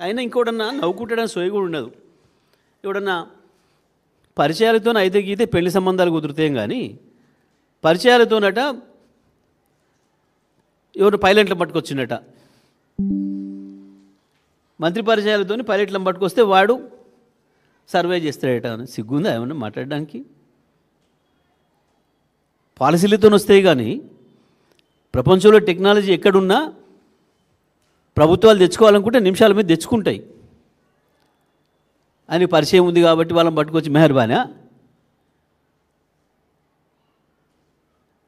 అయినా ఇంకోటన్నా నవ్వుకుంటాడని సోయి కూడా ఉండదు. ఎవడన్నా పరిచయాలతో అయితే గీతే పెళ్లి సంబంధాలు కుదురుతాం కానీ పరిచయాలతోనట ఎవరు పైలట్లు పట్టుకొచ్చిండట. మంత్రి పరిచయాలతో పైలట్లను పట్టుకొస్తే వాడు సర్వే చేస్తాడట. సిగ్గుందా ఏమన్నా మాట్లాడడానికి? పాలసీలతో వస్తాయి కానీ ప్రపంచంలో టెక్నాలజీ ఎక్కడున్నా ప్రభుత్వాలు తెచ్చుకోవాలనుకుంటే నిమిషాల మీద తెచ్చుకుంటాయి. ఆయనకి పరిచయం ఉంది కాబట్టి వాళ్ళని పట్టుకొచ్చి మెహర్బానా?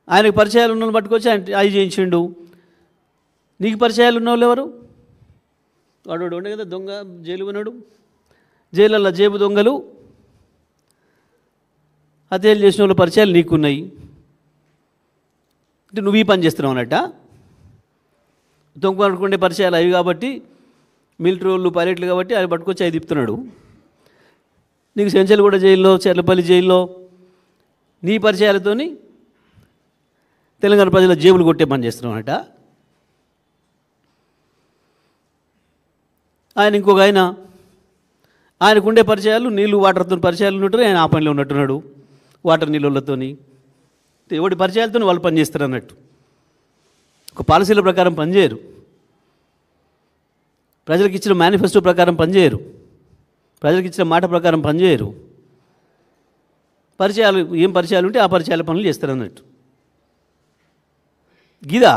ఆయనకు పరిచయాలు ఉన్న వాళ్ళని పట్టుకొచ్చి ఆయన అది చేయించిండు. నీకు పరిచయాలు ఉన్న వాళ్ళు ఎవరు? వాడు ఉండే కదా దొంగ, జైలు ఉన్నాడు. జైలల్లో జేబు దొంగలు, హత్యలు చేసిన వాళ్ళ పరిచయాలు నీకున్నాయి. అంటే నువ్వు ఈ పని చేస్తున్నావు అన్నట్ట. దొంగ అనుకుంటే పరిచయాలు అవి కాబట్టి మిలిటరీ వాళ్ళు పైలట్లు కాబట్టి అవి పట్టుకొచ్చి అవి తిప్పుతున్నాడు. నీకు చెంచల్గూడ జైల్లో, చెర్లపల్లి జైల్లో నీ పరిచయాలతోని తెలంగాణ ప్రజల జేబులు కొట్టే పని చేస్తున్నావు అన్నట్ట. ఆయన ఇంకొక ఆయనకుండే పరిచయాలు నీళ్ళు వాటర్తో పరిచయాలు ఉన్నట్టు ఆయన ఆ పనిలో ఉన్నట్టున్నాడు. వాటర్ నీళ్ళతోని ఎవడి పరిచయాలతో వాళ్ళు పనిచేస్తారు అన్నట్టు. ఒక పాలసీల ప్రకారం పనిచేయరు, ప్రజలకు ఇచ్చిన మేనిఫెస్టో ప్రకారం పనిచేయరు, ప్రజలకు ఇచ్చిన మాట ప్రకారం పనిచేయరు. పరిచయాలు ఏం పరిచయాలు ఉంటే ఆ పరిచయాల పనులు చేస్తారు అన్నట్టు. గిదా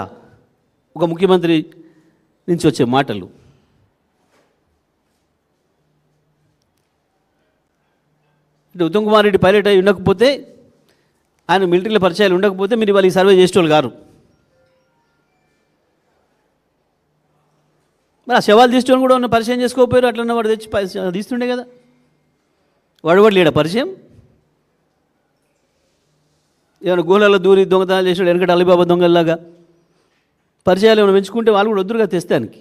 ఒక ముఖ్యమంత్రి నుంచి వచ్చే మాటలు. అంటే ఉత్తమ్ కుమార్ రెడ్డి పైలట్ అయి ఉండకపోతే, ఆయన మిలిటరీలో పరిచయాలు ఉండకపోతే మీరు వాళ్ళు ఈ సర్వే చేసేవాళ్ళు గారు. మరి ఆ శవాలు తీసుకోవడం కూడా ఉన్న పరిచయం చేసుకోకపోయారు. అట్లన్న వాడు తెచ్చి తీస్తుండే కదా. వాడు లేడా పరిచయం? ఏమైనా గోళాల్లో దూరి దొంగతనాలు చేసాడు వెనకటి అలీబాబా దొంగల్లాగా పరిచయాలు ఏమైనా పెంచుకుంటే వాళ్ళు కూడా వద్దురుగా తెస్తానికి.